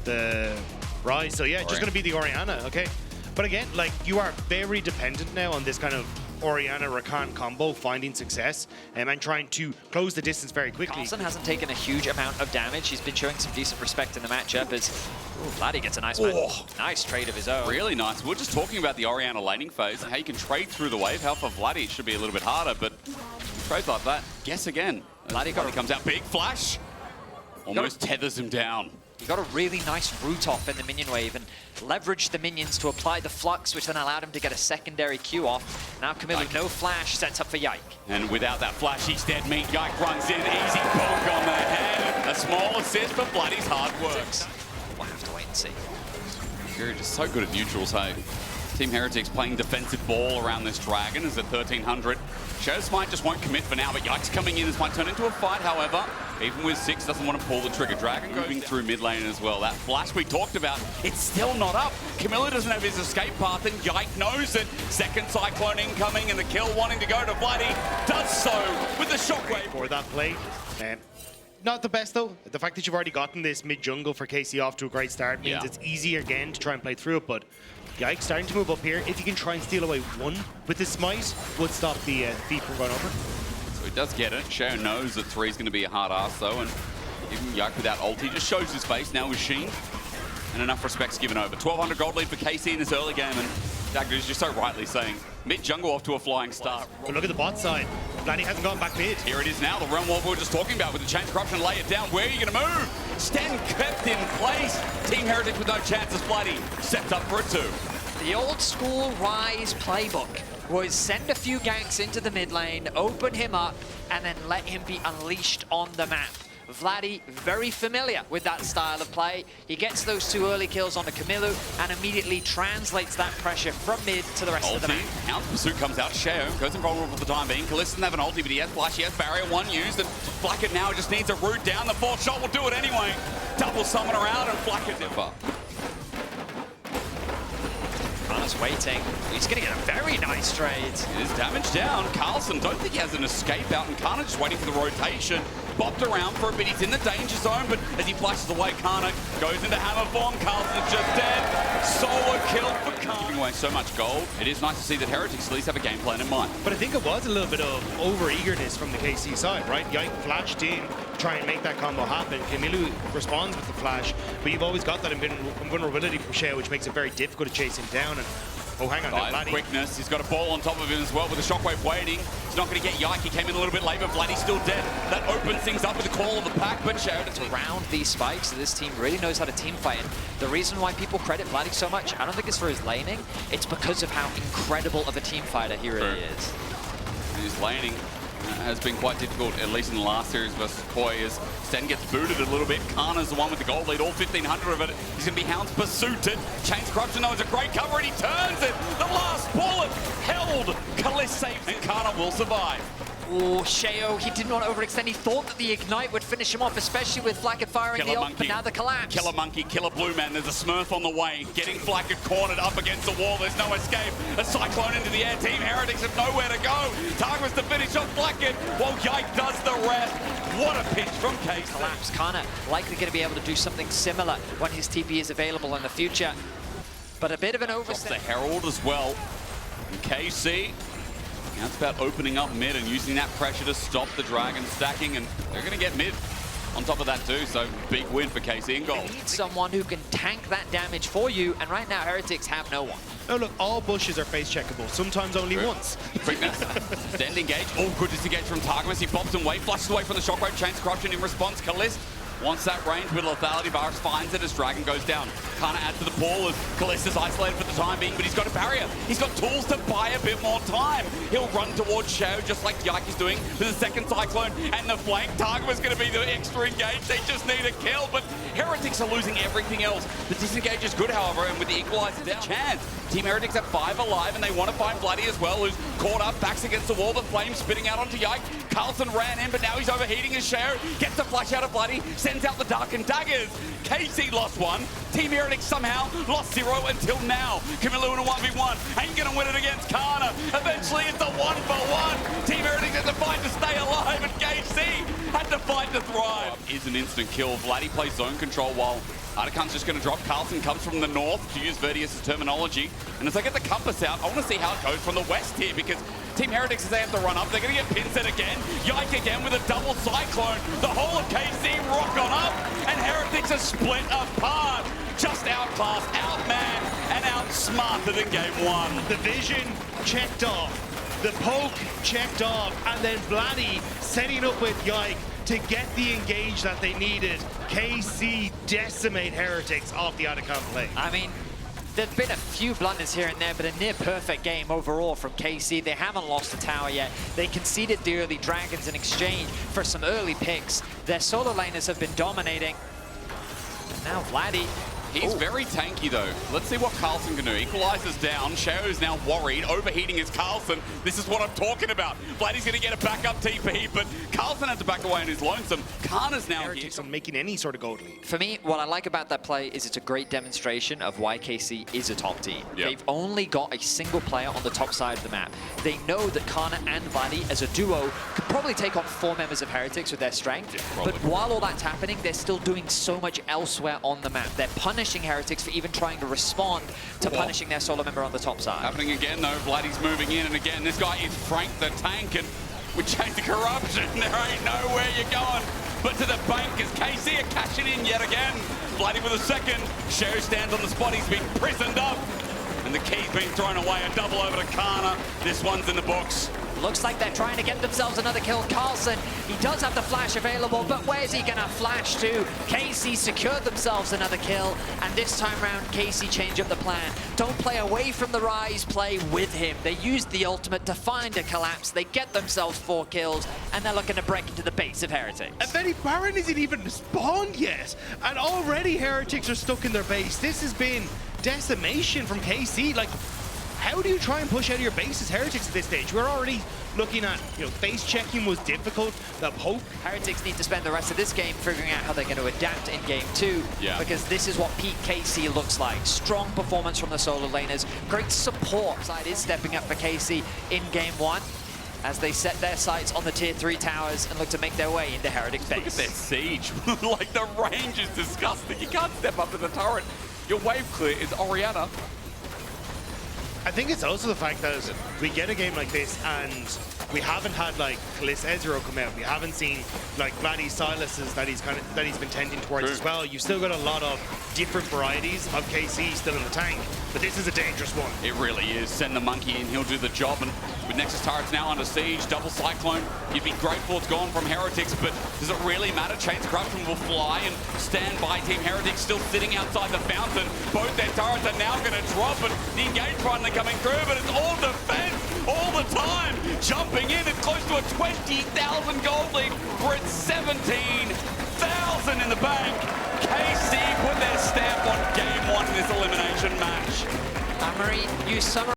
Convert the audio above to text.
the Rise. So yeah, just going to be the Orianna, okay? But again, like, you are very dependent now on this kind of Orianna-Rakan combo finding success and trying to close the distance very quickly. Carlson hasn't taken a huge amount of damage. He's been showing some decent respect in the matchup as Vladdy gets a nice nice trade of his own. Really nice. We're just talking about the Orianna laning phase and how you can trade through the wave. How for Vladdy it should be a little bit harder, but trades like that, guess again. Vladdy comes out, big flash, almost tethers him down. He got a really nice root off in the minion wave and leveraged the minions to apply the flux, which then allowed him to get a secondary Q off. Now Camille, no flash, sets up for Yike. And without that flash, he's dead meat. Yike runs in, easy bonk on the head. A small assist for Vladdy's hard works. We'll have to wait and see. You're just so good at neutrals, hey. Team Heretics playing defensive ball around this dragon is at 1300. Shadow Smite just won't commit for now, but Yike's coming in. This might turn into a fight, however. Even with 6, doesn't want to pull the trigger. Dragon moving through mid lane as well. That flash we talked about, it's still not up. Camilla doesn't have his escape path, and Yike knows it. Second Cyclone incoming, and the kill wanting to go to Vladdy. Does so with the shockwave. For that play. Not the best though. The fact that you've already gotten this mid jungle for KC off to a great start means it's easier again to try and play through it, but Yike starting to move up here. If you can try and steal away one with the smite, would stop the feet from going over. So he does get it. Shao knows that 3 is going to be a hard ass though, and even Yike without ulti just shows his face now with Sheen. And enough respect's given over. 1200 gold lead for KC in this early game, and Dagger is just so rightly saying, mid-jungle off to a flying start. But look at the bot side. Vladdy hasn't gone back mid. Here it is now, the realm wall we were just talking about with the chain corruption, lay it down. Where are you going to move? Sten kept in place. Team Heretics with no chances. Vladdy sets up for a 2. The old school Rise playbook was send a few ganks into the mid lane, open him up, and then let him be unleashed on the map. Vladdy, very familiar with that style of play. He gets those 2 early kills onto Camilo and immediately translates that pressure from mid to the rest of the map. Hound's Pursuit comes out, Shao goes invulnerable for the time being. Kalista doesn't have an ulti, but he has flash, he has barrier 1 used, and Flacket now just needs a root down. The 4th shot will do it anyway. Double summon around and Flacket never. Kana's waiting. He's going to get a very nice trade. It is damage down. Carlson, don't think he has an escape out, and Kana just waiting for the rotation. Bopped around for a bit. He's in the danger zone, but as he flashes away, Kana goes into hammer form. Carlson's just dead. Solo kill for Kana. Giving away so much gold. It is nice to see that Heretics at least have a game plan in mind. But I think it was a little bit of over-eagerness from the KC side, right? Yike flashed in, try and make that combo happen. Camilo responds with the flash, but you've always got that invulnerability from Shao, which makes it very difficult to chase him down. And oh, hang on, Vladdy. Quickness. He's got a ball on top of him as well with the shockwave waiting. He's not going to get Yike. He came in a little bit late, but Vladdy's still dead. That opens things up with the call of the pack, but Shao to round these spikes. So this team really knows how to team fight. And the reason why people credit Vladdy so much, I don't think it's for his laning. It's because of how incredible of a team fighter he really is. His laning has been quite difficult, at least in the last series versus Koi, as Sten gets booted a little bit. Kana's the one with the gold lead, all 1,500 of it. He's going to be Hound's Pursuited. Chains Corruption, though, is a great cover, and he turns it. The last bullet held. Kalis saves, and Kana will survive. Oh, Shao, he didn't want to overextend. He thought that the Ignite would finish him off, especially with Flacket firing the ult, but now the collapse. Killer Monkey, Killer Blue Man. There's a Smurf on the way. Getting Flacket cornered up against the wall. There's no escape. A Cyclone into the air. Team Heretics have nowhere to go. Targus to finish off Flacket, while Yike does the rest. What a pitch from KC. Collapse. Kana likely going to be able to do something similar when his TP is available in the future. But a bit of an overstep. The Herald as well. And KC. Now it's about opening up mid and using that pressure to stop the Dragon stacking, and they're going to get mid on top of that too, so big win for KC in gold. You need someone who can tank that damage for you, and right now Heretics have no one. No, look, all bushes are face checkable, sometimes only once. Quickness, Stand engage. Oh, good disengage from Targus. He pops away, flushes away from the shockwave, chains corruption in response. Kalist wants that range with lethality. Varus finds it as Dragon goes down. Can't add to the pool as Kalista's isolated for the time being, but he's got a barrier. He's got tools to buy a bit more time. He'll run towards Shao just like Yike is doing with the second Cyclone and the flank. Target was going to be the extra engage. They just need a kill, but Heretics are losing everything else. The disengage is good, however, and with the equalizer down, chance. Team Heretics have 5 alive, and they want to find Vladdy as well, who's caught up, backs against the wall, the flame spitting out onto Yike. Carlson ran in, but now he's overheating as Shao gets the flash out of Vladdy, sends out the darkened daggers. KC lost 1. Team Heretics somehow lost 0 until now. Camilo in a 1v1, ain't gonna win it against Kana. Eventually it's a 1-for-1. Team Heretics had to fight to stay alive, and KC had to fight to thrive. Is an instant kill. Vladdy plays zone control while Artican's just going to drop. Carlson comes from the north, to use Verdius' terminology. And as I get the compass out, I want to see how it goes from the west here, because Team Heretics, as they have to run up, they're going to get pin set again. Yike again with a double cyclone. The whole of KC rock on up, and Heretics are split apart. Just outclassed, outmanned, and outsmarter than game one. The vision checked off, the poke checked off, and then Vladdy setting up with Yike to get the engage that they needed. KC decimate Heretics off the Otacon play. I mean, there've been a few blunders here and there, but a near-perfect game overall from KC. They haven't lost a tower yet. They conceded the early Dragons in exchange for some early picks. Their solo laners have been dominating. Now Vladdy. He's very tanky, though. Let's see what Carlson can do. Equalizes down. Shao's now worried. Overheating is Carlson. This is what I'm talking about. Vladdy's going to get a backup TP, but Carlson had to back away on his lonesome. Kana's now here. Heretics are making any sort of gold lead. For me, what I like about that play is it's a great demonstration of why KC is a top team. Yep. They've only got a single player on the top side of the map. They know that Kana and Vladdy, as a duo, could probably take on 4 members of Heretics with their strength. Yeah, but while all that's happening, they're still doing so much elsewhere on the map. They're punishing Heretics for even trying to respond to punishing their solo member on the top side. Happening again, though. Vladdy's moving in, and again, this guy is Frank the Tank, and with Chains of Corruption, there ain't nowhere you're going but to the bank, as KC are cashing in yet again. Vladdy with a second. Shao stands on the spot. He's been prisoned up, and the key's been thrown away. A double over to Kana. This one's in the books. Looks like they're trying to get themselves another kill. Carlson, he does have the flash available, but where's he gonna flash to? KC secured themselves another kill, and this time round, KC changed up the plan. Don't play away from the Rise, play with him. They used the ultimate to find a collapse. They get themselves 4 kills, and they're looking to break into the base of Heretics. And then Baron isn't even spawned yet, and already Heretics are stuck in their base. This has been decimation from KC. Like, how do you try and push out of your base as Heretics at this stage? We're already looking at, base checking was difficult. The poke. Heretics need to spend the rest of this game figuring out how they're going to adapt in game 2. Yeah. Because this is what peak KC looks like. Strong performance from the solo laners. Great support. Side is stepping up for KC in game 1 as they set their sights on the tier 3 towers and look to make their way into Heretics base. Look at their siege. Like, the range is disgusting. You can't step up to the turret. Your wave clear is Orianna. I think it's also the fact that we get a game like this and we haven't had like Kaliss Ezreal come out. We haven't seen like Vladdy Silas's that he's been tending towards as well. You've still got a lot of different varieties of KC still in the tank, but this is a dangerous one. It really is. Send the monkey in, he'll do the job. And with Nexus turrets now under siege, double cyclone, you'd be grateful it's gone from Heretics, but does it really matter? Chains of Corruption will fly and stand by Team Heretics, still sitting outside the fountain. Both their turrets are now going to drop, and the engage finally coming through, but it's all defense all the time. Jumping in, it's close to a 20,000 gold lead. We're at 17,000 in the bank. KC put their stamp on game 1 in this elimination match. Marie, you summarize